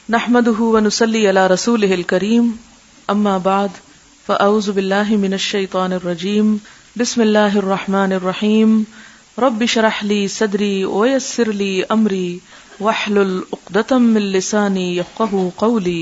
نحمده ونصلي على رسوله الكريم اما بعد فاعوذ بالله من الشيطان الرجيم بسم الله الرحمن الرحيم رب اشرح لي صدري ويسر لي امري واحلل عقدة من لساني يفقهوا قولي.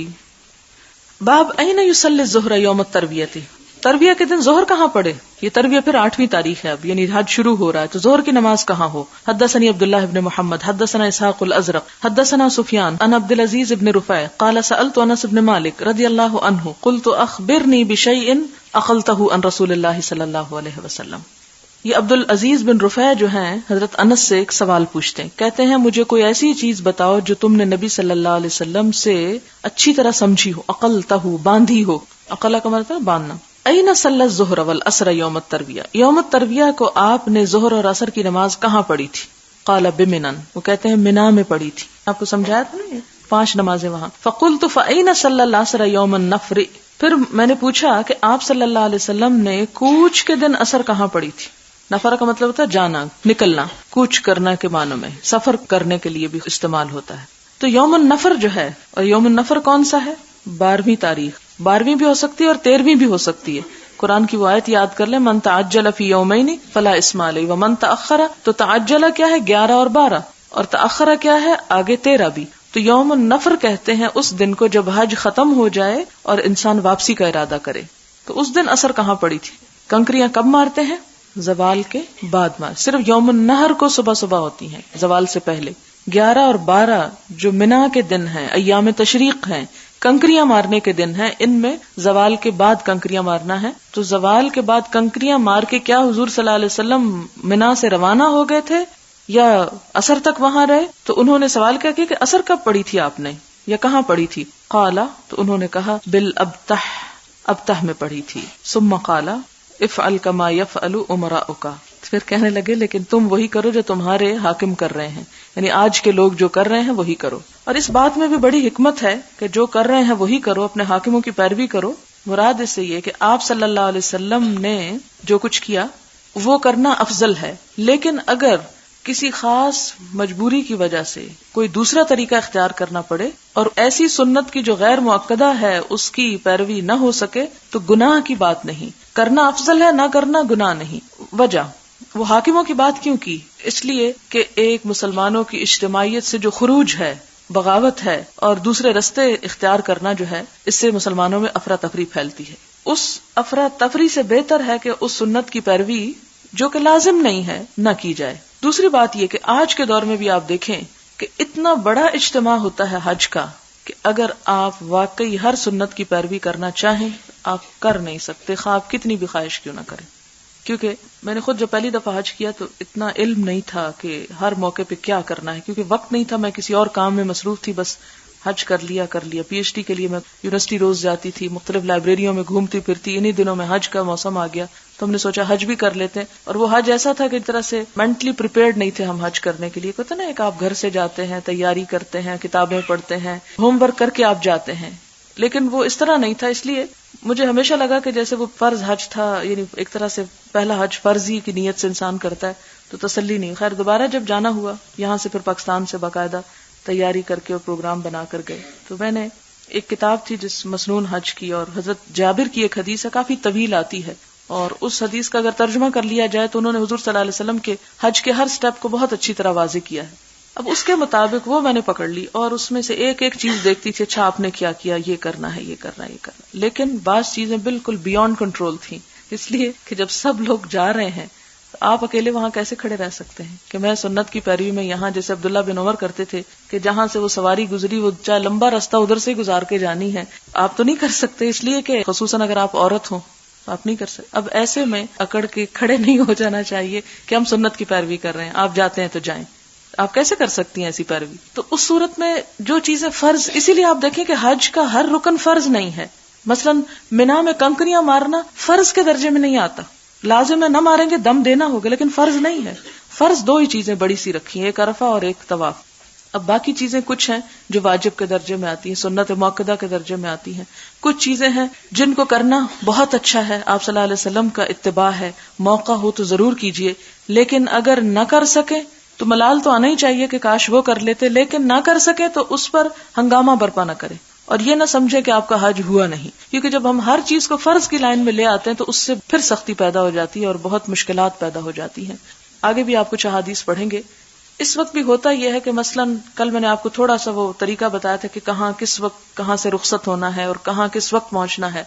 باب اين يصلي الظهر يوم التروية. ترویہ کے دن ظہر کہاں پڑھے؟ یہ ترویہ پھر 8ویں تاریخ ہے اب، یعنی حج شروع ہو رہا ہے، تو ظہر کی نماز کہاں ہو؟ حدثني عبداللہ ابن محمد حدثنا اسحاق الازرق حدثنا سفیان عن عبد العزیز ابن رفیع قال سألت انس بن مالک رضی اللہ عنہ قلت اخبرنی بشیء اخلته عن رسول اللہ صلی اللہ علیہ وسلم. یہ عبد العزیز بن رفیع جو ہیں حضرت انس سے ایک سوال پوچھتے ہیں، کہتے ہیں مجھے کوئی ایسی چیز بتاؤ جو تم نے نبی صلی اللہ علیہ وسلم سے اچھی طرح سمجھی ہو، اقلتہ باندھی ہو، اقلا کا مطلب باندھنا. این صلی الظہر والعصر یوم الترویہ، یوم الترویہ کو آپ نے ظہر اور عصر کی نماز کہاں پڑھی تھی؟ قال بمنن، وہ کہتے ہیں منا میں پڑھی تھی. آپ کو سمجھایا تھا نا 5 نمازیں وہاں. فقلت فأین صلی العصر یوم النفر، پھر میں نے پوچھا کہ آپ صلی اللہ علیہ وسلم نے کوچ کے دن عصر کہاں پڑھی تھی؟ نفر کا مطلب ہوتا ہے جانا، نکلنا، کوچ کرنا کے معنوں میں، سفر کرنے کے لیے بھی استعمال ہوتا ہے. تو یوم النفر جو ہے، اور یوم النفر کون سا ہے؟ 12ویں تاریخ، 12ویں بھی ہو سکتی ہے اور 13ویں بھی ہو سکتی ہے. قرآن کی وہ آیت یاد کر لیں، من تعجل فی یومین فلا اثم علیہ ومن تأخر. تو تعجل کیا ہے؟ 11 اور 12، اور تأخر کیا ہے؟ آگے 13 بھی. تو یوم النفر کہتے ہیں اس دن کو جب حج ختم ہو جائے اور انسان واپسی کا ارادہ کرے. تو اس دن عصر کہاں پڑی تھی؟ کنکریاں کب مارتے ہیں؟ زوال کے بعد مار. صرف یوم النہر کو صبح صبح ہوتی ہیں، زوال سے پہلے. 11 اور 12 جو منا کے دن ہیں، ایام تشریق ہیں، کنکریاں مارنے کے دن ہیں، ان میں زوال کے بعد کنکریاں مارنا ہے. تو زوال کے بعد کنکریاں مار کے کیا حضور صلی اللہ علیہ وسلم منا سے روانہ ہو گئے تھے یا عصر تک وہاں رہے؟ تو انہوں نے سوال کیا کہ عصر کب پڑھی تھی آپ نے یا کہاں پڑھی تھی؟ قالا، تو انہوں نے کہا بالابتح، ابتح میں پڑھی تھی. ثم قالا افعل کما یفعل امراؤک، پھر کہنے لگے لیکن تم وہی کرو جو تمہارے حاکم کر رہے ہیں، یعنی آج کے لوگ جو کر رہے ہیں وہی کرو. اور اس بات میں بھی بڑی حکمت ہے کہ جو کر رہے ہیں وہی کرو، اپنے حاکموں کی پیروی کرو. مراد اس سے یہ کہ آپ صلی اللہ علیہ وسلم نے جو کچھ کیا وہ کرنا افضل ہے، لیکن اگر کسی خاص مجبوری کی وجہ سے کوئی دوسرا طریقہ اختیار کرنا پڑے اور ایسی سنت کی جو غیر مؤکدہ ہے اس کی پیروی نہ ہو سکے تو گناہ کی بات نہیں، کرنا افضل ہے، نہ کرنا گناہ نہیں. وجہ وہ حاکموں کی بات کیوں کی؟ اس لیے کہ ایک مسلمانوں کی اجتماعیت سے جو خروج ہے، بغاوت ہے، اور دوسرے رستے اختیار کرنا جو ہے، اس سے مسلمانوں میں افراتفری پھیلتی ہے. اس افراتفری سے بہتر ہے کہ اس سنت کی پیروی جو کہ لازم نہیں ہے نہ کی جائے. دوسری بات یہ کہ آج کے دور میں بھی آپ دیکھیں کہ اتنا بڑا اجتماع ہوتا ہے حج کا کہ اگر آپ واقعی ہر سنت کی پیروی کرنا چاہیں آپ کر نہیں سکتے، خواہ آپ کتنی بھی خواہش کیوں نہ کریں. کیونکہ میں نے خود جب پہلی دفعہ حج کیا تو اتنا علم نہیں تھا کہ ہر موقع پہ کیا کرنا ہے، کیونکہ وقت نہیں تھا، میں کسی اور کام میں مصروف تھی. بس حج کر لیا. پی ایچ ڈی کے لیے میں یونیورسٹی روز جاتی تھی، مختلف لائبریریوں میں گھومتی پھرتی. انہی دنوں میں حج کا موسم آ گیا تو ہم نے سوچا حج بھی کر لیتے ہیں. اور وہ حج ایسا تھا کہ ایک طرح سے مینٹلی پریپیئرڈ نہیں تھے ہم حج کرنے کے لیے. کہتے نا ایک آپ گھر سے جاتے ہیں، تیاری کرتے ہیں، کتابیں پڑھتے ہیں، ہوم ورک کر کے آپ جاتے ہیں، لیکن وہ اس طرح نہیں تھا. اس لیے مجھے ہمیشہ لگا کہ جیسے وہ فرض حج تھا، یعنی ایک طرح سے پہلا حج فرض ہی کی نیت سے انسان کرتا ہے تو تسلی نہیں. خیر دوبارہ جب جانا ہوا یہاں سے، پھر پاکستان سے باقاعدہ تیاری کر کے اور پروگرام بنا کر گئے. تو میں نے ایک کتاب تھی جس مسنون حج کی، اور حضرت جابر کی ایک حدیث ہے، کافی طویل آتی ہے، اور اس حدیث کا اگر ترجمہ کر لیا جائے تو انہوں نے حضور صلی اللہ علیہ وسلم کے حج کے ہر سٹیپ کو بہت اچھی طرح واضح کیا ہے. اب اس کے مطابق وہ میں نے پکڑ لی اور اس میں سے ایک ایک چیز دیکھتی تھی، اچھا آپ نے کیا کیا، یہ کرنا ہے، یہ کرنا ہے، یہ کرنا ہے. لیکن بعض چیزیں بالکل بیونڈ کنٹرول تھیں، اس لیے کہ جب سب لوگ جا رہے ہیں تو آپ اکیلے وہاں کیسے کھڑے رہ سکتے ہیں کہ میں سنت کی پیروی میں یہاں، جیسے عبداللہ بن عمر کرتے تھے کہ جہاں سے وہ سواری گزری وہ چاہے لمبا راستہ ادھر سے گزار کے جانی ہے، آپ تو نہیں کر سکتے. اس لیے کہ خصوصاً اگر آپ عورت ہوں آپ نہیں کر سکتے. اب ایسے میں اکڑ کے کھڑے نہیں ہو جانا چاہیے کہ ہم سنت کی پیروی کر رہے ہیں، آپ جاتے ہیں تو جائیں. آپ کیسے کر سکتی ہیں ایسی پیروی؟ تو اس صورت میں جو چیزیں فرض، اسی لیے آپ دیکھیں کہ حج کا ہر رکن فرض نہیں ہے. مثلا منا میں کنکریاں مارنا فرض کے درجے میں نہیں آتا. لازم ہے نہ ماریں گے، دم دینا ہوگا، لیکن فرض نہیں ہے. فرض 2 ہی چیزیں بڑی سی رکھی ہیں، ایک عرفہ اور ایک طواف. اب باقی چیزیں کچھ ہیں جو واجب کے درجے میں آتی ہیں، سنت مؤکدہ کے درجے میں آتی ہیں. کچھ چیزیں ہیں جن کو کرنا بہت اچھا ہے، آپ صلی اللہ علیہ وسلم کا اتباع ہے، موقع ہو تو ضرور کیجئے. لیکن اگر نہ کر سکیں تو ملال تو آنا ہی چاہیے کہ کاش وہ کر لیتے، لیکن نہ کر سکے تو اس پر ہنگامہ برپا نہ کرے، اور یہ نہ سمجھے کہ آپ کا حج ہوا نہیں، کیونکہ جب ہم ہر چیز کو فرض کی لائن میں لے آتے ہیں تو اس سے پھر سختی پیدا ہو جاتی ہے اور بہت مشکلات پیدا ہو جاتی ہیں. آگے بھی آپ کچھ احادیث پڑھیں گے. اس وقت بھی ہوتا یہ ہے کہ مثلاً کل میں نے آپ کو تھوڑا سا وہ طریقہ بتایا تھا کہ کہاں کس وقت کہاں سے رخصت ہونا ہے اور کہاں کس وقت پہنچنا ہے.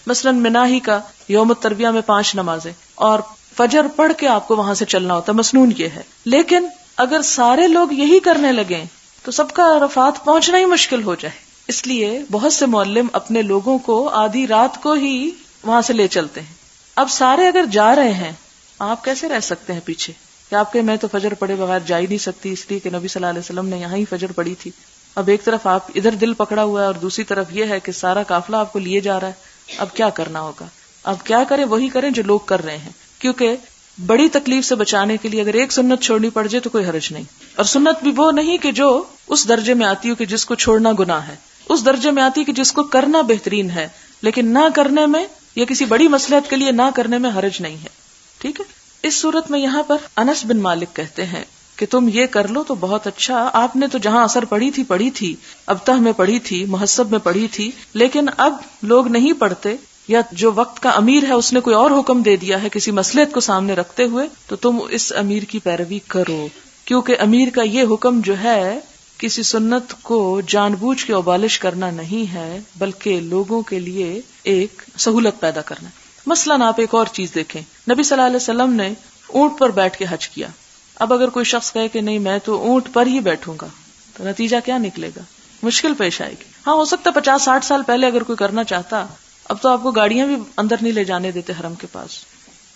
مثلاً منا ہی کا یوم الترویہ میں 5 نمازیں اور فجر پڑھ کے آپ کو وہاں سے چلنا ہوتا ہے، مسنون یہ ہے. لیکن اگر سارے لوگ یہی کرنے لگیں تو سب کا عرفات پہنچنا ہی مشکل ہو جائے. اس لیے بہت سے معلم اپنے لوگوں کو آدھی رات کو ہی وہاں سے لے چلتے ہیں. اب سارے اگر جا رہے ہیں، آپ کیسے رہ سکتے ہیں پیچھے کہ آپ کہ میں تو فجر پڑے بغیر جا ہی نہیں سکتی، اس لیے کہ نبی صلی اللہ علیہ وسلم نے یہاں ہی فجر پڑی تھی. اب ایک طرف آپ ادھر دل پکڑا ہوا ہے اور دوسری طرف یہ ہے کہ سارا قافلہ آپ کو لیے جا رہا ہے. اب کیا کرنا ہوگا؟ اب کیا کریں؟ وہی کریں جو لوگ کر رہے ہیں، کیونکہ بڑی تکلیف سے بچانے کے لیے اگر ایک سنت چھوڑنی پڑ جائے تو کوئی حرج نہیں. اور سنت بھی وہ نہیں کہ جو اس درجے میں آتی ہو کہ جس کو چھوڑنا گناہ ہے، اس درجے میں آتی کہ جس کو کرنا بہترین ہے، لیکن نہ کرنے میں یا کسی بڑی مصلحت کے لیے نہ کرنے میں حرج نہیں ہے. ٹھیک ہے. اس صورت میں یہاں پر انس بن مالک کہتے ہیں کہ تم یہ کر لو تو بہت اچھا. آپ نے تو جہاں اثر پڑھی تھی ابتہ میں پڑھی تھی، محسب میں پڑھی تھی، لیکن اب لوگ نہیں پڑھتے، یا جو وقت کا امیر ہے اس نے کوئی اور حکم دے دیا ہے کسی مصلحت کو سامنے رکھتے ہوئے، تو تم اس امیر کی پیروی کرو، کیونکہ امیر کا یہ حکم جو ہے کسی سنت کو جان بوجھ کے ابالش کرنا نہیں ہے، بلکہ لوگوں کے لیے ایک سہولت پیدا کرنا ہے. مثلاً آپ ایک اور چیز دیکھیں، نبی صلی اللہ علیہ وسلم نے اونٹ پر بیٹھ کے حج کیا. اب اگر کوئی شخص کہے کہ نہیں میں تو اونٹ پر ہی بیٹھوں گا، تو نتیجہ کیا نکلے گا؟ مشکل پیش آئے گی. ہاں ہو سکتا 50-60 سال پہلے اگر کوئی کرنا چاہتا، اب تو آپ کو گاڑیاں بھی اندر نہیں لے جانے دیتے حرم کے پاس.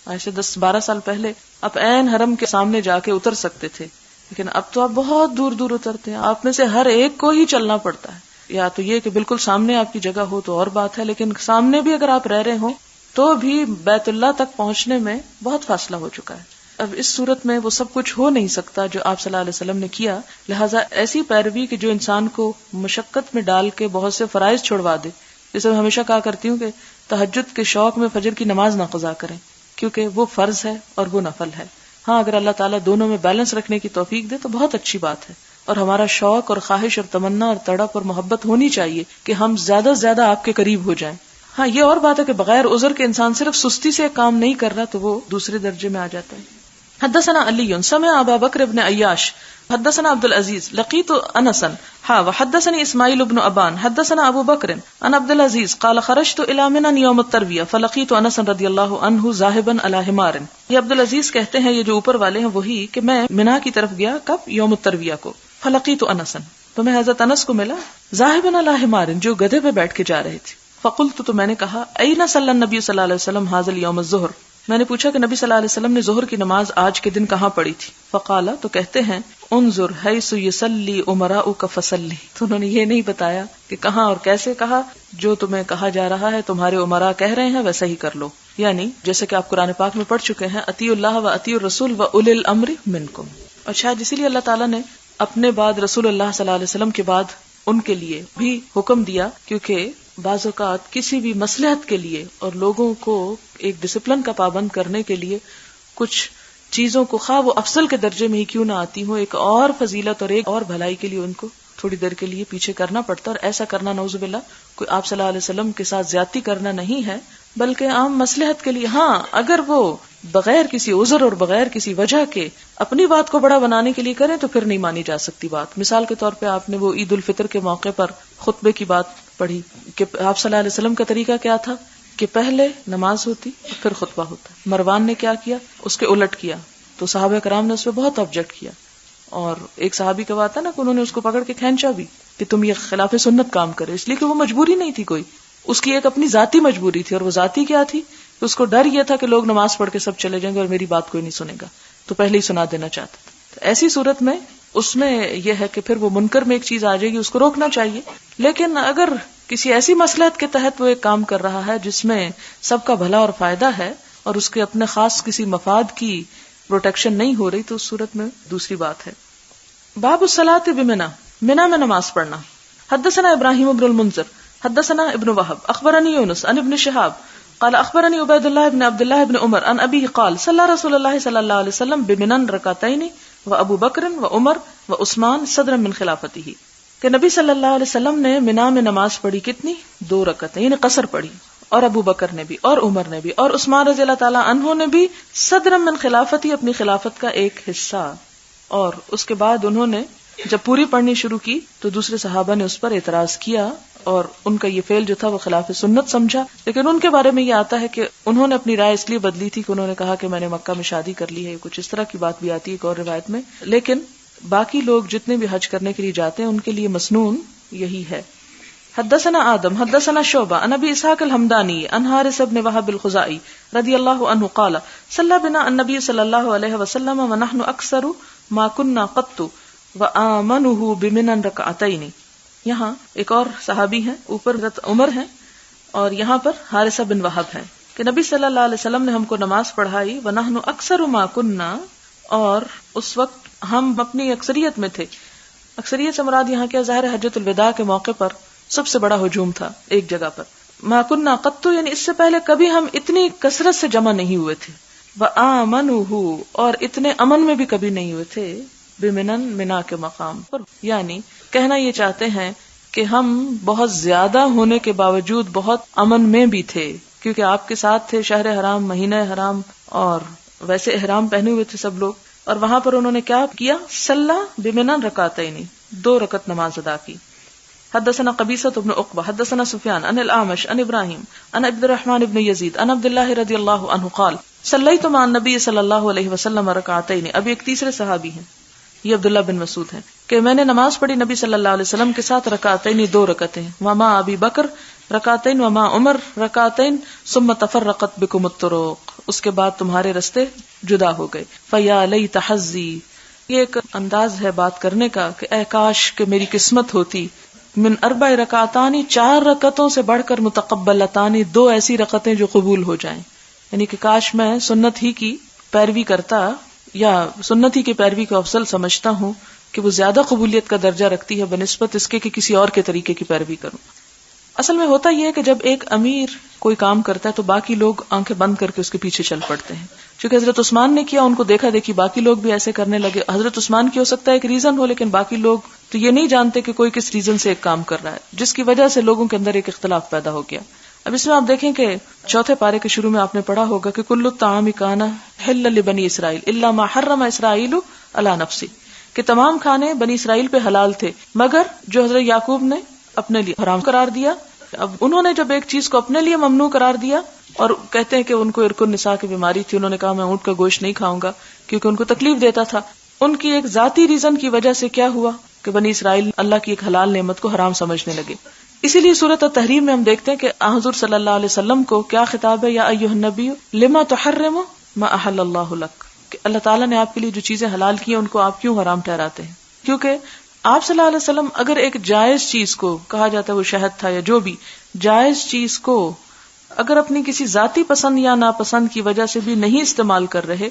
ایسے 10-12 سال پہلے آپ عین حرم کے سامنے جا کے اتر سکتے تھے، لیکن اب تو آپ بہت دور دور اترتے ہیں. آپ میں سے ہر ایک کو ہی چلنا پڑتا ہے. یا تو یہ کہ بالکل سامنے آپ کی جگہ ہو تو اور بات ہے، لیکن سامنے بھی اگر آپ رہ رہے ہوں تو بھی بیت اللہ تک پہنچنے میں بہت فاصلہ ہو چکا ہے. اب اس صورت میں وہ سب کچھ ہو نہیں سکتا جو آپ صلی اللہ علیہ وسلم نے کیا، لہٰذا ایسی پیروی کہ جو انسان کو مشقت میں ڈال کے بہت سے فرائض چھڑوا دے. جیسے میں ہمیشہ کہا کرتی ہوں کہ تہجد کے شوق میں فجر کی نماز نہ قضا کریں، کیونکہ وہ فرض ہے اور وہ نفل ہے. ہاں اگر اللہ تعالیٰ دونوں میں بیلنس رکھنے کی توفیق دے تو بہت اچھی بات ہے، اور ہمارا شوق اور خواہش اور تمنا اور تڑپ اور محبت ہونی چاہیے کہ ہم زیادہ سے زیادہ آپ کے قریب ہو جائیں. ہاں یہ اور بات ہے کہ بغیر عذر کے انسان صرف سستی سے کام نہیں کر رہا تو وہ دوسرے درجے میں آ جاتا ہے. حدثنا علی سمع ابا بکر بن عیاش حدثنا عبد العزیز لقیت انسا وحدثني اسماعیل بن ابان حدثنا ابو بکر عن عبد العزیز قال خرجت الى منى يوم الترویہ فلقیت انسا رضی اللہ عنہ ذاهبا على حمار. یہ عبد العزیز کہتے ہیں، یہ جو اوپر والے ہیں وہی، کہ میں منا کی طرف گیا کب؟ یوم الترویہ کو. فلقیت انسا، تو میں حضرت انس کو ملا، ذاهبا على حمار، جو گدھے پہ بیٹھ کے جا رہے تھے. فقلت، تو میں نے کہا، اینا صلی النبی صلی اللہ علیہ وسلم هذا اليوم الظہر، میں نے پوچھا کہ نبی صلی اللہ علیہ وسلم نے ظہر کی نماز آج کے دن کہاں پڑھی تھی؟ فقال، تو کہتے ہیں، انظر حیث یصلی امراؤک فصلی، تو انہوں نے یہ نہیں بتایا کہ کہاں اور کیسے کہا، جو تمہیں کہا جا رہا ہے تمہارے امراء کہہ رہے ہیں ویسا ہی کر لو. یعنی جیسے کہ آپ قرآن پاک میں پڑھ چکے ہیں، اطیعوا اللہ و اطیعوا الرسول و اولی الامر منکم. اور شاید اسی لیے اللہ تعالیٰ نے اپنے بعد رسول اللہ صلی اللہ علیہ وسلم کے بعد ان کے لیے بھی حکم دیا، کیونکہ بعض اوقات کسی بھی مصلحت کے لیے اور لوگوں کو ایک ڈسپلن کا پابند کرنے کے لیے کچھ چیزوں کو خواہ وہ افضل کے درجے میں ہی کیوں نہ آتی ہوں، ایک اور فضیلت اور ایک اور بھلائی کے لیے ان کو تھوڑی دیر کے لیے پیچھے کرنا پڑتا. اور ایسا کرنا نعوذ باللہ کوئی آپ صلی اللہ علیہ وسلم کے ساتھ زیادتی کرنا نہیں ہے، بلکہ عام مصلحت کے لیے. ہاں اگر وہ بغیر کسی عذر اور بغیر کسی وجہ کے اپنی بات کو بڑا بنانے کے لیے کریں تو پھر نہیں مانی جا سکتی بات. مثال کے طور پہ آپ نے وہ عید الفطر کے موقع پر خطبے کی بات پڑھی کہ آپ صلی اللہ علیہ وسلم کا طریقہ کیا تھا کہ پہلے نماز ہوتی پھر خطبہ ہوتا. مروان نے کیا کیا؟ اس کے الٹ کیا. تو صحابہ کرام نے اس پہ بہت آبجیکٹ کیا، اور ایک صحابی کا بات ہے نا کہ انہوں نے اس کو پکڑ کے کھینچا بھی کہ تم یہ خلاف سنت کام کرے، اس لیے کہ وہ مجبوری نہیں تھی کوئی، اس کی ایک اپنی ذاتی مجبوری تھی. اور وہ ذاتی کیا تھی؟ اس کو ڈر یہ تھا کہ لوگ نماز پڑھ کے سب چلے جائیں گے اور میری بات کوئی نہیں سنے گا، تو پہلے ہی سنا دینا چاہتا تھا. تو ایسی صورت میں اس میں یہ ہے کہ پھر وہ منکر میں ایک چیز آ جائے گی، اس کو روکنا چاہیے. لیکن اگر کسی ایسی مصلحت کے تحت وہ ایک کام کر رہا ہے جس میں سب کا بھلا اور فائدہ ہے اور اس کے اپنے خاص کسی مفاد کی پروٹیکشن نہیں ہو رہی، تو اس صورت میں دوسری بات ہے. باب الصلاۃ بمنا، منا میں نماز پڑھنا. حدثنا ابراہیم بن المنذر حدثنا ابن وهب اخبرني يونس عن ابن شهاب قال اخبرني عبید اللہ بن عبد اللہ بن عمر عن ابی قال صلی رسول اللہ صلی اللہ علیہ وسلم بمنا رکعتین و ابو بکر و عمر و عثمان صدرا من خلافته، کہ نبی صلی اللہ علیہ وسلم نے منا میں نماز پڑھی کتنی؟ 2 رکعتیں، یعنی قصر پڑھی، اور ابو بکر نے بھی، اور عمر نے بھی، اور عثمان رضی اللہ تعالی عنہ نے بھی صدرا من خلافتی، اپنی خلافت کا ایک حصہ. اور اس کے بعد انہوں نے جب پوری پڑھنی شروع کی تو دوسرے صحابہ نے اس پر اعتراض کیا اور ان کا یہ فعل جو تھا وہ خلاف سنت سمجھا. لیکن ان کے بارے میں یہ آتا ہے کہ انہوں نے اپنی رائے اس لیے بدلی تھی کہ انہوں نے کہا کہ میں نے مکہ میں شادی کر لی ہے، کچھ اس طرح کی بات بھی آتی ہے ایک اور روایت میں. لیکن باقی لوگ جتنے بھی حج کرنے کے لیے جاتے ہیں ان کے لیے مسنون یہی ہے. حدثنا آدم حدثنا شعبہ عن ابی اسحاق الحمدانی عن حارث بن وہب الخزاعی رضی اللہ عنہ قال صلی بنا النبی صلی اللہ علیہ وسلم ونحن اکثر ما كنا قط وآمنه بمنن رکعتین. یہاں ایک اور صحابی ہیں، اوپر عمر ہیں اور یہاں پر حارثہ بن وہب ہیں کہ نبی صلی اللہ علیہ وسلم نے ہم کو نماز پڑھائی ونحن اکثر ما كنا، اور اس وقت ہم اپنی اکثریت میں تھے. اکثریت سے مراد یہاں کیا؟ ظاہر حجۃ الوداع کے موقع پر سب سے بڑا ہجوم تھا ایک جگہ پر. ما كنا قط یعنی اس سے پہلے کبھی ہم اتنی کثرت سے جمع نہیں ہوئے تھے. وآمنه اور اتنے امن میں بھی کبھی نہیں ہوئے تھے. بمنن منا کے مقام پر، یعنی کہنا یہ چاہتے ہیں کہ ہم بہت زیادہ ہونے کے باوجود بہت امن میں بھی تھے، کیونکہ آپ کے ساتھ تھے شہر حرام، مہینہ حرام، اور ویسے احرام پہنے ہوئے تھے سب لوگ. اور وہاں پر انہوں نے کیا کیا؟ صلی بمنن رکعتین، 2 رکعت نماز ادا کی. حدثنا قبیصۃ بن عقبہ حدثنا سفیان عن الاعمش عن ابراہیم عن عبد الرحمن بن یزید عن عبد اللہ رضی اللہ عنہ قال صلیت مع النبی صلی اللہ علیہ وسلم رکعتین. اب ایک تیسرے صحابی ہیں، یہ عبداللہ بن مسعود ہیں، کہ میں نے نماز پڑھی نبی صلی اللہ علیہ وسلم کے ساتھ رکعتین، 2 رکعتیں، وما ابی بکر رکعتین وما عمر رکعتین ثم تفرقت بکم الطرق، اس کے بعد تمہارے رستے جدا ہو گئے. فیا لیت حظی، یہ ایک انداز ہے بات کرنے کا کہ اے کاش کہ میری قسمت ہوتی، من 4 رکعتانی، 4 رکعتوں سے بڑھ کر متقبلتانی، 2 ایسی رکعتیں جو قبول ہو جائیں. یعنی کہ کاش میں سنت ہی کی پیروی کرتا، یا سنت ہی کی پیروی کو افضل سمجھتا ہوں کہ وہ زیادہ قبولیت کا درجہ رکھتی ہے بنسبت اس کے کہ کسی اور کے طریقے کی پیروی کروں. اصل میں ہوتا یہ ہے کہ جب ایک امیر کوئی کام کرتا ہے تو باقی لوگ آنکھیں بند کر کے اس کے پیچھے چل پڑتے ہیں. چونکہ حضرت عثمان نے کیا، ان کو دیکھا دیکھی باقی لوگ بھی ایسے کرنے لگے. حضرت عثمان کی ہو سکتا ہے ایک ریزن ہو، لیکن باقی لوگ تو یہ نہیں جانتے کہ کوئی کس ریزن سے ایک کام کر رہا ہے، جس کی وجہ سے لوگوں کے اندر ایک اختلاف پیدا ہو گیا. اب اس میں آپ دیکھیں کہ 4 پارے کے شروع میں آپ نے پڑھا ہوگا کہ کل الطعام کان حل لبنی اسرائیل الا ما حرم اسرائیل علی نفسی، کہ تمام کھانے بنی اسرائیل پہ حلال تھے مگر جو حضرت یعقوب نے اپنے لیے حرام قرار دیا. اب انہوں نے جب ایک چیز کو اپنے لیے ممنوع قرار دیا، اور کہتے ہیں کہ ان کو ارک النساء کی بیماری تھی، انہوں نے کہا میں اونٹ کا گوشت نہیں کھاؤں گا کیونکہ ان کو تکلیف دیتا تھا. ان کی ایک ذاتی ریزن کی وجہ سے کیا ہوا کہ بنی اسرائیل اللہ کی ایک حلال نعمت کو حرام سمجھنے لگے. اسی لیے سورۃ التحریم میں ہم دیکھتے ہیں کہ حضور صلی اللہ علیہ وسلم کو کیا خطاب ہے؟ یا ایھا النبی لما تحرم ما احل اللہ لک، کہ اللہ تعالیٰ نے آپ کے لیے جو چیزیں حلال کی ہیں ان کو آپ کیوں حرام ٹھہراتے ہیں؟ کیونکہ آپ صلی اللہ علیہ وسلم اگر ایک جائز چیز کو، کہا جاتا ہے وہ شہد تھا یا جو بھی جائز چیز کو، اگر اپنی کسی ذاتی پسند یا ناپسند کی وجہ سے بھی نہیں استعمال کر رہے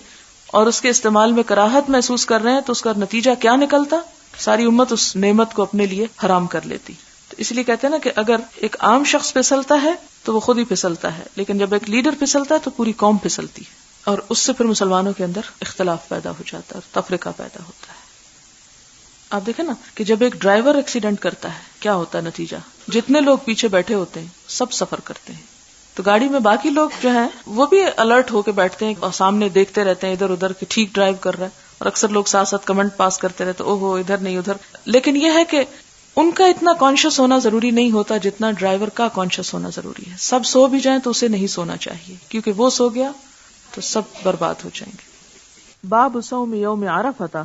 اور اس کے استعمال میں کراہت محسوس کر رہے ہیں، تو اس کا نتیجہ کیا نکلتا؟ ساری امت اس نعمت کو اپنے لیے حرام کر لیتی. تو اس لیے کہتے ہیں نا کہ اگر ایک عام شخص پھسلتا ہے تو وہ خود ہی پھسلتا ہے، لیکن جب ایک لیڈر پھسلتا ہے تو پوری قوم پھسلتی ہے، اور اس سے پھر مسلمانوں کے اندر اختلاف پیدا ہو جاتا ہے، تفرقہ پیدا ہوتا ہے. آپ دیکھیں نا کہ جب ایک ڈرائیور ایکسیڈنٹ کرتا ہے کیا ہوتا ہے نتیجہ؟ جتنے لوگ پیچھے بیٹھے ہوتے ہیں سب سفر کرتے ہیں. تو گاڑی میں باقی لوگ جو ہیں وہ بھی الرٹ ہو کے بیٹھتے ہیں اور سامنے دیکھتے رہتے ہیں ادھر ادھر کہ ٹھیک ڈرائیو کر رہا ہے، اور اکثر لوگ ساتھ ساتھ کمنٹ پاس کرتے رہتے او ہو ادھر نہیں ادھر. لیکن یہ ہے کہ ان کا اتنا کانشیس ہونا ضروری نہیں ہوتا جتنا ڈرائیور کا کانشیس ہونا ضروری ہے. سب سو بھی جائیں تو اسے نہیں سونا چاہیے، کیونکہ وہ سو گیا تو سب برباد ہو جائیں گے. باب صوم یوم عرفہ،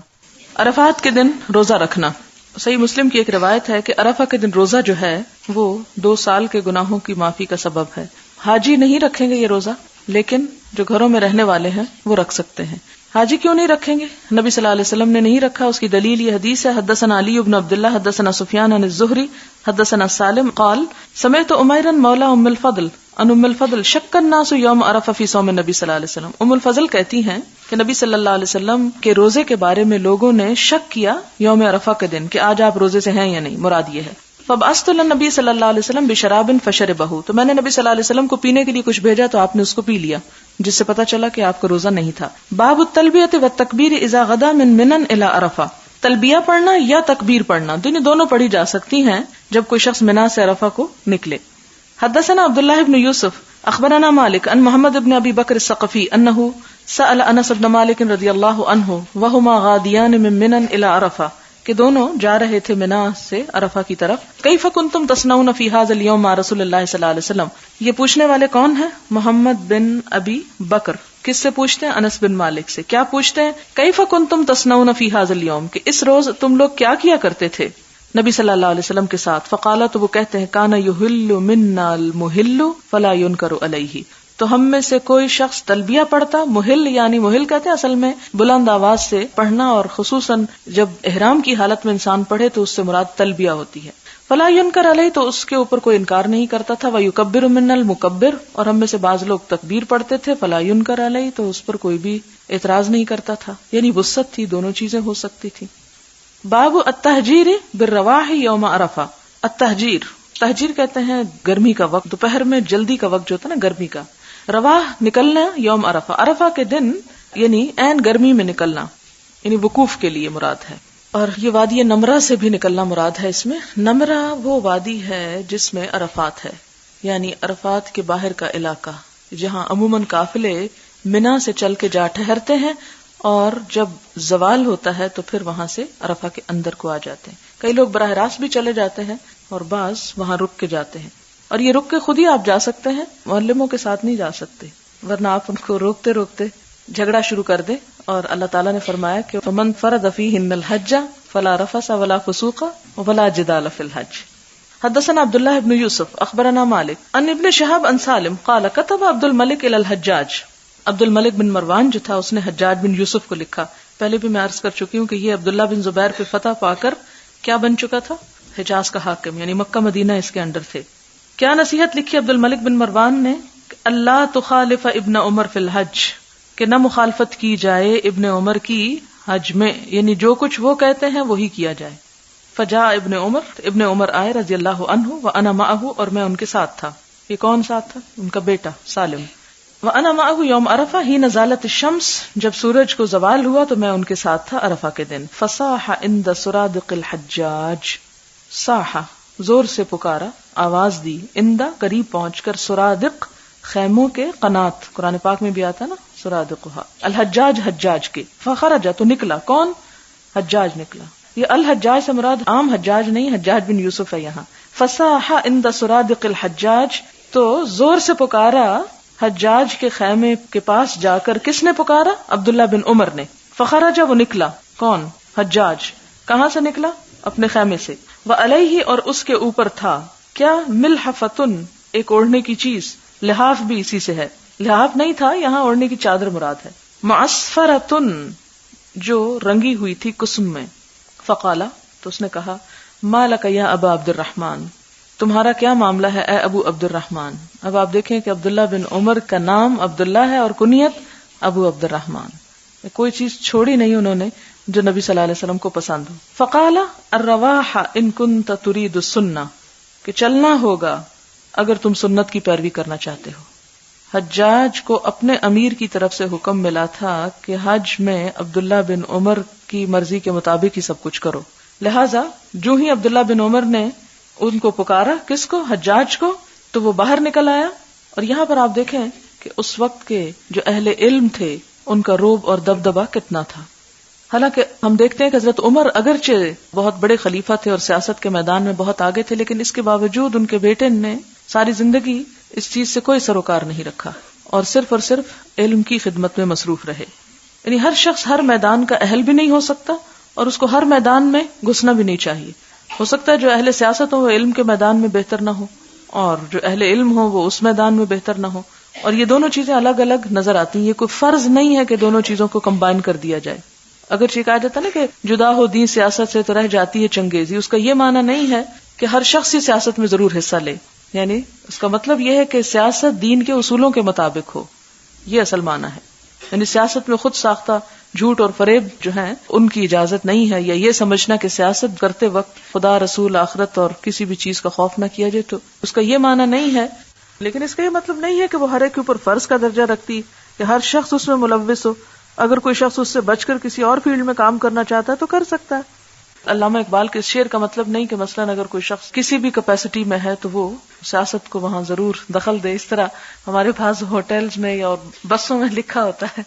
عرفات کے دن روزہ رکھنا. صحیح مسلم کی ایک روایت ہے کہ عرفہ کے دن روزہ جو ہے وہ 2 سال کے گناہوں کی معافی کا سبب ہے. حاجی نہیں رکھیں گے یہ روزہ، لیکن جو گھروں میں رہنے والے ہیں وہ رکھ سکتے ہیں. حاجی کیوں نہیں رکھیں گے؟ نبی صلی اللہ علیہ وسلم نے نہیں رکھا. اس کی دلیل یہ حدیث ہے، حدثنا علی بن عبداللہ حدثنا سفیان عن الزہری حدثنا سالم قال سمعت عمیرا مولا ام الفضل ان ام الفضل شک الناس یوم عرفہ فی صوم النبی صلی اللہ علیہ وسلم. ام الفضل کہتی ہیں کہ نبی صلی اللہ علیہ وسلم کے روزے کے بارے میں لوگوں نے شک کیا یوم عرفہ کے دن کہ آج آپ روزے سے ہیں یا نہیں. مراد یہ ہے فبعثت للنبی صلی اللہ علیہ وسلم بشراب فشربہ، تو میں نے نبی صلی اللہ علیہ وسلم کو پینے کے لیے کچھ بھیجا تو آپ نے اس کو پی لیا، جس سے پتا چلا کہ آپ کا روزہ نہیں تھا۔ باب التلبیۃ والتکبیر اذا غدا من منن الی عرفہ، تلبیہ پڑھنا یا تکبیر پڑھنا دونوں پڑھی جا سکتی ہیں جب کوئی شخص منا سے عرفہ کو نکلے۔ حدثنا عبداللہ بن یوسف اخبرنا مالک ان محمد بن ابی بکر الثقفی انہ سأل انس بن مالک رضی اللہ عنہ وہما غادیان من منن الی عرفہ، کہ دونوں جا رہے تھے منا سے عرفہ کی طرف۔ کیف کنتم تصنعون فی ھذا اليوم مع رسول اللہ صلی اللہ علیہ وسلم، یہ پوچھنے والے کون ہیں؟ محمد بن ابی بکر۔ کس سے پوچھتے ہیں؟ انس بن مالک سے۔ کیا پوچھتے ہیں؟ کیف کنتم تصنعون فی ھذا اليوم، کہ اس روز تم لوگ کیا کرتے تھے نبی صلی اللہ علیہ وسلم کے ساتھ؟ فقال، تو وہ کہتے ہیں کان یحل منا المحل فلا ينکر علیہ، تو ہم میں سے کوئی شخص تلبیہ پڑھتا، محل یعنی محل کہتے ہیں اصل میں بلند آواز سے پڑھنا، اور خصوصاً جب احرام کی حالت میں انسان پڑھے تو اس سے مراد تلبیہ ہوتی ہے۔ فلا ينکر علیہ، تو اس کے اوپر کوئی انکار نہیں کرتا تھا۔ ویکبر منا المکبر، اور ہم میں سے بعض لوگ تکبیر پڑھتے تھے، فلا ينکر علیہ، تو اس پر کوئی بھی اعتراض نہیں کرتا تھا، یعنی وسعت تھی، دونوں چیزیں ہو سکتی تھی۔ باب التہجیر بالرواح یوم عرفہ، التہجیر، تہجیر کہتے ہیں گرمی کا وقت، دوپہر میں جلدی کا وقت جو ہوتا ہے نا گرمی کا، رواح نکلنا یوم عرفہ، عرفہ کے دن یعنی عین گرمی میں نکلنا، یعنی وقوف کے لیے مراد ہے۔ اور یہ وادی نمرہ سے بھی نکلنا مراد ہے اس میں۔ نمرہ وہ وادی ہے جس میں عرفات ہے، یعنی عرفات کے باہر کا علاقہ جہاں عموماً قافلے منا سے چل کے جا ٹھہرتے ہیں، اور جب زوال ہوتا ہے تو پھر وہاں سے عرفہ کے اندر کو آ جاتے ہیں۔ کئی لوگ براہ راست بھی چلے جاتے ہیں اور بعض وہاں رک کے جاتے ہیں، اور یہ رک کے خود ہی آپ جا سکتے ہیں، معلموں کے ساتھ نہیں جا سکتے، ورنہ آپ ان کو روکتے روکتے جھگڑا شروع کر دیں۔ اور اللہ تعالیٰ نے فرمایا کہ فمن فرض فیہن الحج فلا رفث ولا فسوق ولا جدال فی الحج۔ حدثنا عبداللہ بن یوسف اخبرنا مالک ان ابن شہاب ان سالم قال كتب عبد الملک الی الحجاج، عبد الملک بن مروان جو تھا اس نے حجاج بن یوسف کو لکھا۔ پہلے بھی میں عرض کر چکی ہوں کہ یہ عبداللہ بن زبیر پہ فتح پا کر کیا بن چکا تھا؟ حجاز کا حاکم، یعنی مکہ مدینہ اس کے انڈر تھے۔ کیا نصیحت لکھی عبد الملک بن مروان نے؟ اللہ تخالف ابن عمر فی الحج، کہ نہ مخالفت کی جائے ابن عمر کی حج میں، یعنی جو کچھ وہ کہتے ہیں وہی کیا جائے۔ فجاء ابن عمر آئے رضی اللہ عنہ وانا معہ، اور میں ان کے ساتھ تھا۔ یہ کون ساتھ تھا؟ ان کا بیٹا سالم۔ وانا معہ یوم عرفہ حین زالت الشمس، جب سورج کو زوال ہوا تو میں ان کے ساتھ تھا عرفہ کے دن۔ فصاح عند سرادق الحجاج، صاح زور سے پکارا، آواز دی، اندہ قریب پہنچ کر، سرادق خیموں کے، قنات قرآن پاک میں بھی آتا نا سرادقها، الحجاج حجاج کے۔ فخرج، تو نکلا، کون؟ حجاج نکلا۔ یہ الحجاج سے مراد عام حجاج نہیں، حجاج بن یوسف ہے یہاں۔ فصاح عند سرادق الحجاج، تو زور سے پکارا حجاج کے خیمے کے پاس جا کر۔ کس نے پکارا؟ عبداللہ بن عمر نے۔ فخرج، وہ نکلا، کون؟ حجاج۔ کہاں سے نکلا؟ اپنے خیمے سے۔ وعلیہ، اور اس کے اوپر تھا کیا؟ ملحفتن، ایک اوڑھنے کی چیز، لحاف بھی اسی سے ہے، لحاف نہیں تھا یہاں، اوڑھنے کی چادر مراد ہے۔ معصفرتن، جو رنگی ہوئی تھی کسم میں۔ فقالا، تو اس نے کہا، ما لک یا ابا عبد الرحمن، تمہارا کیا معاملہ ہے اے ابو عبد الرحمن؟ اب آپ دیکھیں کہ عبداللہ بن عمر کا نام عبداللہ ہے اور کنیت ابو عبد الرحمن، کوئی چیز چھوڑی نہیں انہوں نے جو نبی صلی اللہ علیہ وسلم کو پسند ہو۔ فقال الرواح ان کنت ترید السنہ، کہ چلنا ہوگا اگر تم سنت کی پیروی کرنا چاہتے ہو۔ حجاج کو اپنے امیر کی طرف سے حکم ملا تھا کہ حج میں عبداللہ بن عمر کی مرضی کے مطابق ہی سب کچھ کرو، لہذا جو ہی عبداللہ بن عمر نے ان کو پکارا، کس کو؟ حجاج کو، تو وہ باہر نکل آیا۔ اور یہاں پر آپ دیکھیں کہ اس وقت کے جو اہل علم تھے ان کا رعب اور دبدبہ کتنا تھا۔ حالانکہ ہم دیکھتے ہیں کہ حضرت عمر اگرچہ بہت بڑے خلیفہ تھے اور سیاست کے میدان میں بہت آگے تھے، لیکن اس کے باوجود ان کے بیٹے نے ساری زندگی اس چیز سے کوئی سروکار نہیں رکھا اور صرف علم کی خدمت میں مصروف رہے۔ یعنی ہر شخص ہر میدان کا اہل بھی نہیں ہو سکتا اور اس کو ہر میدان میں گھسنا بھی نہیں چاہیے۔ ہو سکتا ہے جو اہل سیاست ہو وہ علم کے میدان میں بہتر نہ ہو، اور جو اہل علم ہو وہ اس میدان میں بہتر نہ ہو، اور یہ دونوں چیزیں الگ الگ نظر آتی ہیں۔ یہ کوئی فرض نہیں ہے کہ دونوں چیزوں کو کمبائن کر دیا جائے۔ اگر کہا جاتا نا کہ جدا ہو دین سیاست سے تو رہ جاتی ہے چنگیزی، اس کا یہ معنی نہیں ہے کہ ہر شخص ہی سیاست میں ضرور حصہ لے، یعنی اس کا مطلب یہ ہے کہ سیاست دین کے اصولوں کے مطابق ہو، یہ اصل معنی ہے۔ یعنی سیاست میں خود ساختہ جھوٹ اور فریب جو ہیں ان کی اجازت نہیں ہے، یا یہ سمجھنا کہ سیاست کرتے وقت خدا، رسول، آخرت اور کسی بھی چیز کا خوف نہ کیا جائے، تو اس کا یہ معنی نہیں ہے. لیکن اس کا یہ مطلب نہیں ہے کہ وہ ہر ایک کے اوپر فرض کا درجہ رکھتی کہ ہر شخص اس میں ملوث ہو. اگر کوئی شخص اس سے بچ کر کسی اور فیلڈ میں کام کرنا چاہتا ہے تو کر سکتا ہے. علامہ اقبال کے اس شعر کا مطلب نہیں کہ مثلاً اگر کوئی شخص کسی بھی کیپیسٹی میں ہے تو وہ سیاست کو وہاں ضرور دخل دے. اس طرح ہمارے پاس ہوٹلز میں یا بسوں میں لکھا ہوتا ہے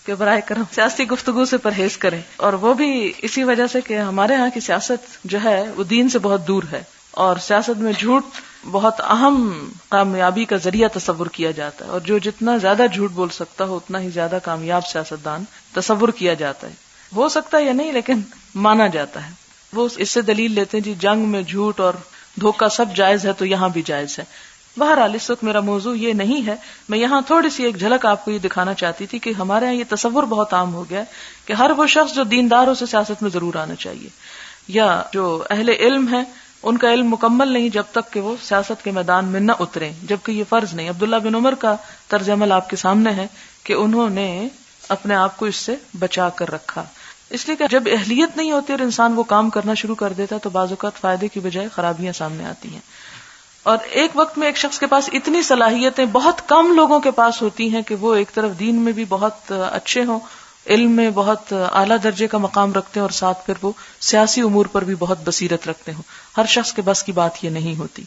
کہ براہ کرم سیاسی گفتگو سے پرہیز کریں، اور وہ بھی اسی وجہ سے کہ ہمارے ہاں کی سیاست جو ہے وہ دین سے بہت دور ہے، اور سیاست میں جھوٹ بہت اہم کامیابی کا ذریعہ تصور کیا جاتا ہے، اور جو جتنا زیادہ جھوٹ بول سکتا ہو اتنا ہی زیادہ کامیاب سیاستدان تصور کیا جاتا ہے. ہو سکتا ہے یا نہیں لیکن مانا جاتا ہے. وہ اس سے دلیل لیتے ہیں جی جنگ میں جھوٹ اور دھوکہ سب جائز ہے تو یہاں بھی جائز ہے. بہرحال اس وقت میرا موضوع یہ نہیں ہے. میں یہاں تھوڑی سی ایک جھلک آپ کو یہ دکھانا چاہتی تھی کہ ہمارے یہاں یہ تصور بہت عام ہو گیا ہے کہ ہر وہ شخص جو دیندار ہو اسے سیاست میں ضرور آنا چاہیے، یا جو اہل علم ہے ان کا علم مکمل نہیں جب تک کہ وہ سیاست کے میدان میں نہ اتریں، جبکہ یہ فرض نہیں. عبداللہ بن عمر کا طرز عمل آپ کے سامنے ہے کہ انہوں نے اپنے آپ کو اس سے بچا کر رکھا، اس لیے کہ جب اہلیت نہیں ہوتی اور انسان وہ کام کرنا شروع کر دیتا تو بعض اوقات فائدے کی بجائے خرابیاں سامنے آتی ہیں. اور ایک وقت میں ایک شخص کے پاس اتنی صلاحیتیں بہت کم لوگوں کے پاس ہوتی ہیں کہ وہ ایک طرف دین میں بھی بہت اچھے ہوں، علم میں بہت اعلیٰ درجے کا مقام رکھتے ہیں، اور ساتھ پھر وہ سیاسی امور پر بھی بہت بصیرت رکھتے ہوں. ہر شخص کے بس کی بات یہ نہیں ہوتی،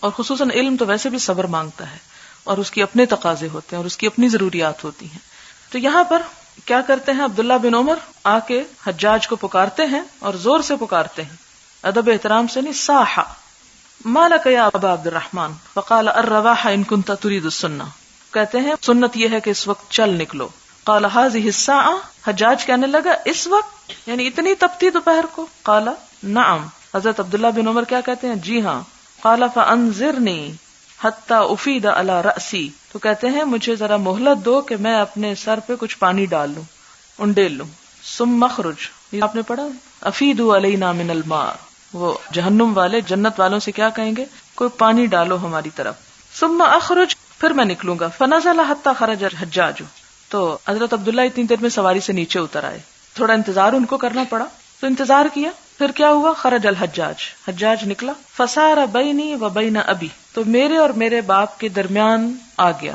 اور خصوصاً علم تو ویسے بھی صبر مانگتا ہے اور اس کی اپنے تقاضے ہوتے ہیں اور اس کی اپنی ضروریات ہوتی ہیں. تو یہاں پر کیا کرتے ہیں عبداللہ بن عمر آ کے حجاج کو پکارتے ہیں اور زور سے پکارتے ہیں، ادب احترام سے نہیں، صاحا ما لک یا ابا عبد الرحمن فقال الرواح ان كنت تريد السنہ. کہتے ہیں سنت یہ ہے کہ اس وقت چل نکلو. قال هذه الساعة، حجاج کہنے لگا اس وقت یعنی اتنی تپتی دوپہر کو. قال نعم، حضرت عبداللہ بن عمر کیا کہتے ہیں؟ جی ہاں. قال فانظرنی حتی افید علی رأسی، تو کہتے ہیں مجھے ذرا مہلت دو کہ میں اپنے سر پہ کچھ پانی ڈال لوں، انڈیل لوں. ثم اخرج، یہ آپ نے پڑھا، افیدوا علینا من الماء، وہ جہنم والے جنت والوں سے کیا کہیں گے؟ کوئی پانی ڈالو ہماری طرف. ثم اخرج، پھر میں نکلوں گا. فنزل حتی خرج الحجاج، تو حضرت عبداللہ اتنی دیر میں سواری سے نیچے اتر آئے. تھوڑا انتظار ان کو کرنا پڑا، تو انتظار کیا. پھر کیا ہوا؟ خرج الحجاج، حجاج نکلا. فسار بینی و بین ابی، تو میرے اور میرے باپ کے درمیان آ گیا.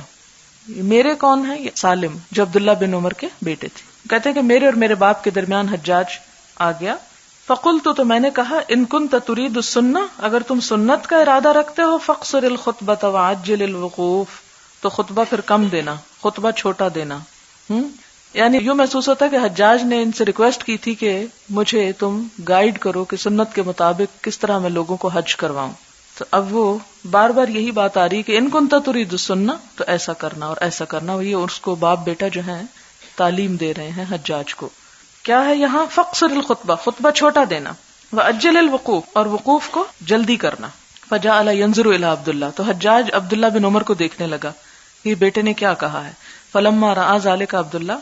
میرے کون ہے؟ یہ سالم جو عبداللہ بن عمر کے بیٹے تھے. کہتے ہیں کہ میرے اور میرے باپ کے درمیان حجاج آ گیا. فقلت، تو میں نے کہا، ان کنت ترید السنہ، اگر تم سنت کا ارادہ رکھتے ہو، فاقصر الخطبۃ وعجل الوقوف، تو خطبہ پھر کم دینا، خطبہ چھوٹا دینا. یعنی یوں محسوس ہوتا ہے کہ حجاج نے ان سے ریکویسٹ کی تھی کہ مجھے تم گائیڈ کرو کہ سنت کے مطابق کس طرح میں لوگوں کو حج کرواؤں. تو اب وہ بار بار یہی بات آ رہی کہ ان کنت ترید السنہ، تو ایسا کرنا اور ایسا کرنا. یہ اس کو باپ بیٹا جو ہیں تعلیم دے رہے ہیں حجاج کو. کیا ہے یہاں؟ فقصر الخطبہ، خطبہ چھوٹا دینا، وعجل الوقوف، اور وقوف کو جلدی کرنا. فجعل ينظر الى عبداللہ، تو حجاج عبداللہ بن عمر کو دیکھنے لگا یہ بیٹے نے کیا کہا ہے. فلما رأى ذلك عبداللہ،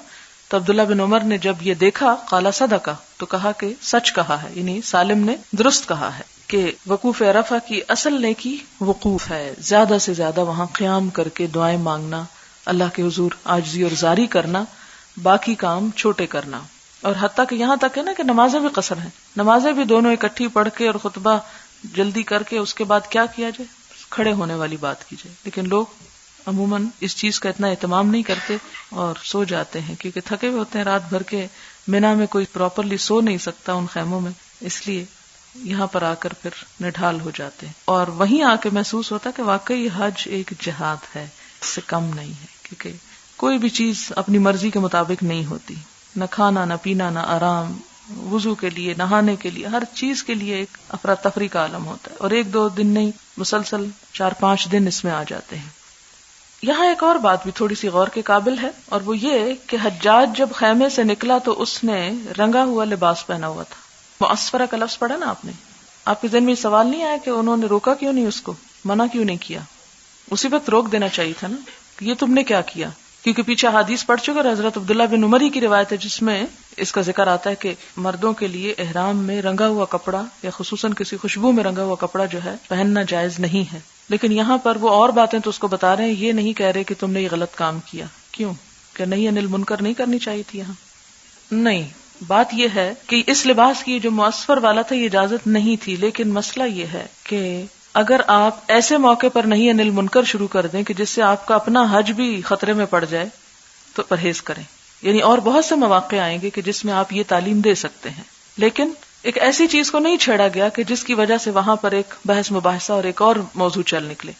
تو عبداللہ بن عمر نے جب یہ دیکھا، قال صدق، تو کہا کہ سچ کہا ہے، یعنی سالم نے درست کہا ہے کہ وقوف عرفہ کی اصل نیکی وقوف ہے، زیادہ سے زیادہ وہاں قیام کر کے دعائیں مانگنا، اللہ کے حضور عاجزی اور زاری کرنا، باقی کام چھوٹے کرنا. اور حتیٰ کہ یہاں تک ہے نا کہ نمازیں بھی قصر ہیں، نمازیں بھی دونوں اکٹھی پڑھ کے اور خطبہ جلدی کر کے اس کے بعد کیا کیا جائے؟ کھڑے ہونے والی بات کی جائے. لیکن لوگ عموماً اس چیز کا اتنا اہتمام نہیں کرتے اور سو جاتے ہیں، کیونکہ تھکے ہوئے ہوتے ہیں رات بھر کے. مینا میں کوئی پراپرلی سو نہیں سکتا ان خیموں میں، اس لیے یہاں پر آ کر پھر نڈھال ہو جاتے ہیں. اور وہیں آ کے محسوس ہوتا ہے کہ واقعی حج ایک جہاد ہے، اس سے کم نہیں ہے، کیونکہ کوئی بھی چیز اپنی مرضی کے مطابق نہیں ہوتی. نہ کھانا، نہ پینا، نہ آرام، وضو کے لیے، نہانے کے لیے، ہر چیز کے لیے ایک افراتفری کا عالم ہوتا ہے. اور ایک دو دن نہیں، مسلسل 4-5 دن اس میں آ جاتے ہیں. یہاں ایک اور بات بھی تھوڑی سی غور کے قابل ہے، اور وہ یہ کہ حجاج جب خیمے سے نکلا تو اس نے رنگا ہوا لباس پہنا ہوا تھا. معصفرہ کا لفظ پڑھا نا آپ نے، آپ کے ذہن میں سوال نہیں آیا کہ انہوں نے روکا کیوں نہیں، اس کو منع کیوں نہیں کیا؟ اسی وقت روک دینا چاہیے تھا نا کہ یہ تم نے کیا کیا. کیونکہ پیچھے حدیث پڑھ چکے، حضرت عبداللہ بن عمر کی روایت ہے جس میں اس کا ذکر آتا ہے کہ مردوں کے لیے احرام میں رنگا ہوا کپڑا یا خصوصاً کسی خوشبو میں رنگا ہوا کپڑا جو ہے پہننا جائز نہیں ہے. لیکن یہاں پر وہ اور باتیں تو اس کو بتا رہے ہیں، یہ نہیں کہہ رہے کہ تم نے یہ غلط کام کیا. کیوں؟ کہ نہیں انل منکر نہیں کرنی چاہیے تھی. یہاں نہیں، بات یہ ہے کہ اس لباس کی جو معصفر والا تھا یہ اجازت نہیں تھی، لیکن مسئلہ یہ ہے کہ اگر آپ ایسے موقع پر نہیں انل منکر شروع کر دیں کہ جس سے آپ کا اپنا حج بھی خطرے میں پڑ جائے تو پرہیز کریں. یعنی اور بہت سے مواقع آئیں گے کہ جس میں آپ یہ تعلیم دے سکتے ہیں، لیکن ایک ایسی چیز کو نہیں چھیڑا گیا کہ جس کی وجہ سے وہاں پر ایک بحث مباحثہ اور ایک اور موضوع چل نکلے.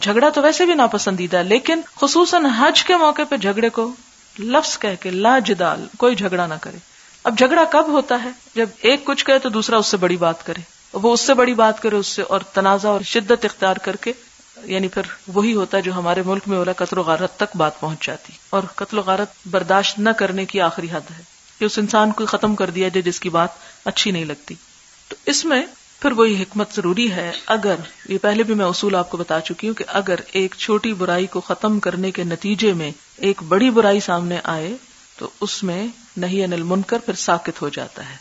جھگڑا تو ویسے بھی ناپسندیدہ ہے، لیکن خصوصاً حج کے موقع پہ جھگڑے کو لفظ کہہ کے لا جدال، کوئی جھگڑا نہ کرے. اب جھگڑا کب ہوتا ہے؟ جب ایک کچھ کہے تو دوسرا اس سے بڑی بات کرے، وہ اس سے بڑی بات کرے اس سے، اور تنازع اور شدت اختیار کر کے، یعنی پھر وہی ہوتا ہے جو ہمارے ملک میں ہو رہا ہے، قتل و غارت تک بات پہنچ جاتی. اور قتل و غارت برداشت نہ کرنے کی آخری حد ہے کہ اس انسان کو ختم کر دیا جائے جس کی بات اچھی نہیں لگتی. تو اس میں پھر وہی حکمت ضروری ہے. اگر یہ پہلے بھی میں اصول آپ کو بتا چکی ہوں کہ اگر ایک چھوٹی برائی کو ختم کرنے کے نتیجے میں ایک بڑی برائی سامنے آئے تو اس میں نہی عن المنکر پھر ساکت ہو جاتا ہے،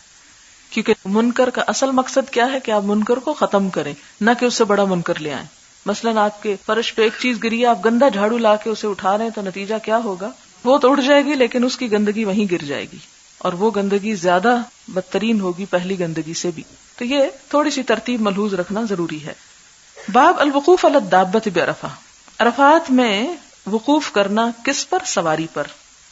کیونکہ منکر کا اصل مقصد کیا ہے کہ آپ منکر کو ختم کریں، نہ کہ اس سے بڑا منکر لے آئیں. مثلاً آپ کے فرش پہ ایک چیز گری ہے، آپ گندا جھاڑو لا کے اسے اٹھا رہے ہیں تو نتیجہ کیا ہوگا؟ وہ تو اٹھ جائے گی لیکن اس کی گندگی وہیں گر جائے گی، اور وہ گندگی زیادہ بدترین ہوگی پہلی گندگی سے بھی. تو یہ تھوڑی سی ترتیب ملحوظ رکھنا ضروری ہے. باب الوقوف علی الدابۃ بعرفہ، عرفات میں وقوف کرنا کس پر؟ سواری پر.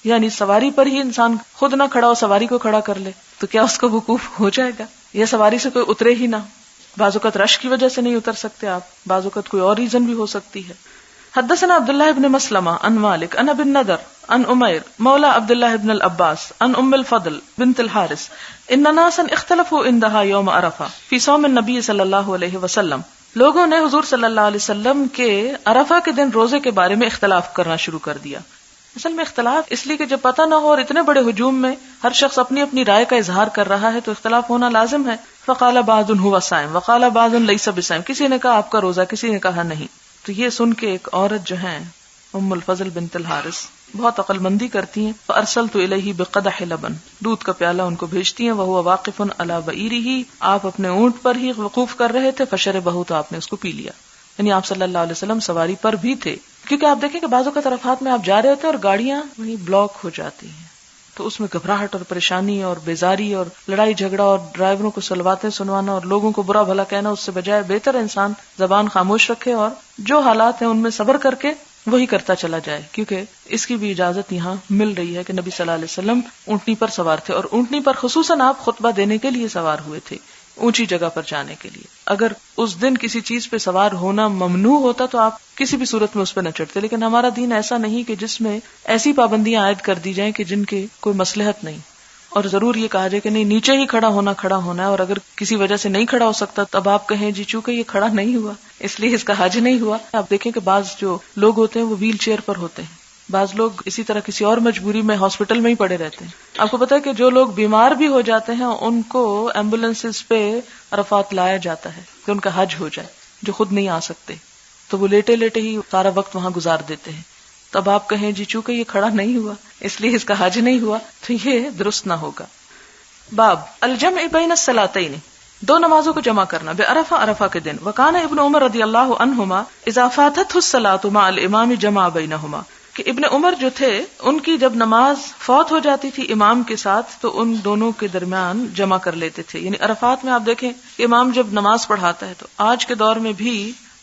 یعنی سواری پر ہی انسان خود نہ کھڑا ہو، سواری کو کھڑا کر لے تو کیا اس کو وقوف ہو جائے گا؟ یا سواری سے کوئی اترے ہی نہ؟ بعض اوقات رش کی وجہ سے نہیں اتر سکتے آپ، بعض اوقات کوئی اور ریزن بھی ہو سکتی ہے. حدثنا عبداللہ ابن مسلمہ عن مالک عن ابی النضر عن عمیر مولا عبداللہ ابن العباس عن ام الفضل بنت الحارث ان ناسا اختلفوا عندها یوم عرفہ فی صوم النبی صلی اللہ علیہ وسلم. لوگوں نے حضور صلی اللہ علیہ وسلم کے عرفہ کے دن روزے کے بارے میں اختلاف کرنا شروع کر دیا. اصل میں اختلاف اس لیے کہ جب پتہ نہ ہو اور اتنے بڑے ہجوم میں ہر شخص اپنی اپنی رائے کا اظہار کر رہا ہے تو اختلاف ہونا لازم ہے. فقال بعض هو صائم وقال بعض ليس بصائم، کسی نے کہا آپ کا روزہ، کسی نے کہا نہیں. تو یہ سن کے ایک عورت جو ہیں ام الفضل بنت الحارث بہت عقل مندی کرتی ہیں. فارسلت الیہ بقدح لبن، دودھ کا پیالہ ان کو بھیجتی ہیں. وهو واقف علی بعیرہ، آپ اپنے اونٹ پر ہی وقوف کر رہے تھے. فشربہ، تو آپ نے اس کو پی لیا. یعنی آپ صلی اللہ علیہ وسلم سواری پر بھی تھے، کیونکہ آپ دیکھیں کہ بعض اوقات عرفات میں آپ جا رہے ہوتے ہیں اور گاڑیاں وہیں بلاک ہو جاتی ہیں، تو اس میں گھبراہٹ اور پریشانی اور بیزاری اور لڑائی جھگڑا اور ڈرائیوروں کو سلواتیں سنوانا اور لوگوں کو برا بھلا کہنا، اس سے بجائے بہتر انسان زبان خاموش رکھے اور جو حالات ہیں ان میں صبر کر کے وہی کرتا چلا جائے. کیونکہ اس کی بھی اجازت یہاں مل رہی ہے کہ نبی صلی اللہ علیہ وسلم اونٹنی پر سوار تھے، اور اونٹنی پر خصوصاً آپ خطبہ دینے کے لیے سوار ہوئے تھے، اونچی جگہ پر جانے کے لیے. اگر اس دن کسی چیز پہ سوار ہونا ممنوع ہوتا تو آپ کسی بھی صورت میں اس پہ نہ چڑھتے، لیکن ہمارا دین ایسا نہیں کہ جس میں ایسی پابندیاں عائد کر دی جائیں کہ جن کے کوئی مصلحت نہیں، اور ضرور یہ کہا جائے کہ نہیں نیچے ہی کھڑا ہونا ہے، اور اگر کسی وجہ سے نہیں کھڑا ہو سکتا تب آپ کہیں جی چونکہ یہ کھڑا نہیں ہوا اس لیے اس کا حج نہیں ہوا. آپ دیکھیں کہ بعض جو لوگ ہوتے ہیں وہ ویل چیئر پر ہوتے ہیں، بعض لوگ اسی طرح کسی اور مجبوری میں ہاسپٹل میں ہی پڑے رہتے ہیں. آپ کو پتا ہے کہ جو لوگ بیمار بھی ہو جاتے ہیں ان کو ایمبولینسز پہ عرفات لایا جاتا ہے کہ ان کا حج ہو جائے، جو خود نہیں آ سکتے تو وہ لیٹے لیٹے ہی سارا وقت وہاں گزار دیتے ہیں. تب آپ کہیں جی چونکہ یہ کھڑا نہیں ہوا اس لیے اس کا حج نہیں ہوا، تو یہ درست نہ ہوگا. باب الجمع بین الصلاتین، دو نمازوں کو جمع کرنا بعرفہ، عرفہ کے دن. وکان ابن عمر رضی اللہ عنہما اذا فاتته الصلاۃ مع الامام جمع بینہما، کہ ابن عمر جو تھے ان کی جب نماز فوت ہو جاتی تھی امام کے ساتھ تو ان دونوں کے درمیان جمع کر لیتے تھے. یعنی عرفات میں آپ دیکھیں امام جب نماز پڑھاتا ہے تو آج کے دور میں بھی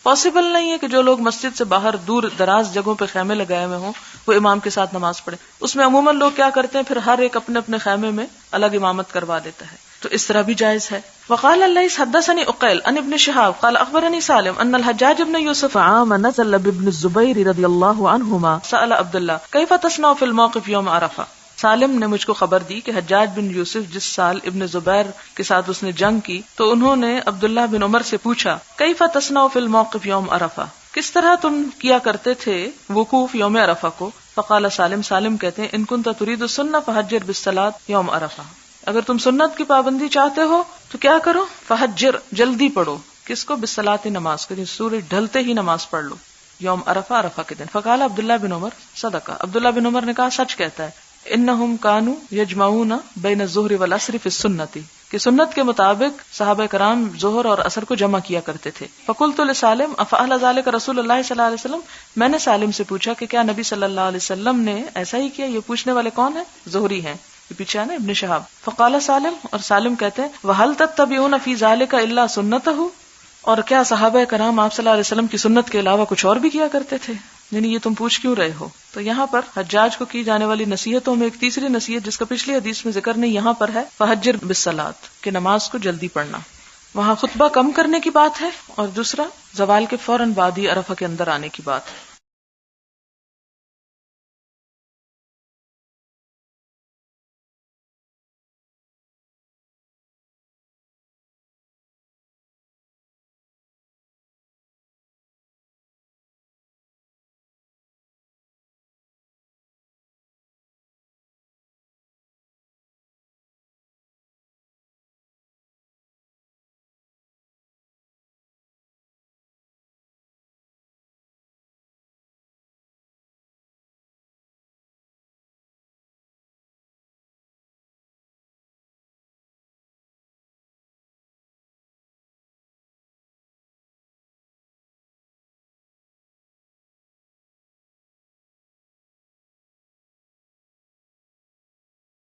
پاسبل نہیں ہے کہ جو لوگ مسجد سے باہر دور دراز جگہوں پہ خیمے لگائے ہوئے ہوں وہ امام کے ساتھ نماز پڑھے. اس میں عموماً لوگ کیا کرتے ہیں، پھر ہر ایک اپنے اپنے خیمے میں الگ امامت کروا دیتا ہے، تو اس طرح بھی جائز ہے. وقال الليث حدثني عقيل عن ابن شهاب قال اخبرني سالم ان الحجاج بن يوسف عام نزل بابن الزبير رضي الله عنهما سأل عبد الله كيف تصنع في الموقف يوم عرفة. سالم نے مجھ کو خبر دی کہ حجاج بن یوسف جس سال ابن زبیر کے ساتھ اس نے جنگ کی تو انہوں نے عبداللہ بن عمر سے پوچھا کیف تصنع فی الموقف یوم عرفہ، کس طرح تم کیا کرتے تھے وقوف یوم عرفہ کو. فقال سالم کہتے ہیں ان کنت ترید السنہ فحجر بالصلاۃ یوم عرفہ، اگر تم سنت کی پابندی چاہتے ہو تو کیا کرو، فحجر جلدی پڑھو، کس کو، بالصلاۃ نماز کو، سورج ڈھلتے ہی نماز پڑھ لو یوم عرفہ، عرفہ کے دن. فقال عبداللہ بن عمر صدقہ، عبداللہ بن عمر نے کہا سچ کہتا ہے. انہم کانوا یجمعون بین الظہر والعصر فی السنۃ، کہ سنت کے مطابق صحابہ کرام ظہر اور عصر کو جمع کیا کرتے تھے. فقلت لسالم افعل ذلك رسول اللہ صلی اللہ علیہ وسلم، میں نے سالم سے پوچھا کہ کیا نبی صلی اللہ علیہ وسلم نے ایسا ہی کیا. یہ پوچھنے والے کون ہیں؟ زہری ہیں. یہ پیچھے ہے نا ابن شہاب. فقال سالم، اور سالم کہتے ہیں وَهَلْ تَتَّبِعُونَ فِي ذَلِكَ إِلَّا سُنَّتَهُ، اور کیا صحابہ کرام آپ صلی اللہ علیہ وسلم کی سنت کے علاوہ کچھ اور بھی کیا کرتے تھے؟ یعنی یہ تم پوچھ کیوں رہے ہو؟ تو یہاں پر حجاج کو کی جانے والی نصیحتوں میں ایک تیسری نصیحت جس کا پچھلی حدیث میں ذکر نہیں یہاں پر ہے، فَحَجِّرْ بِالصَّلَاةِ، کہ نماز کو جلدی پڑھنا. وہاں خطبہ کم کرنے کی بات ہے، اور دوسرا زوال کے فوراً بعد ہی عرفہ کے اندر آنے کی بات ہے.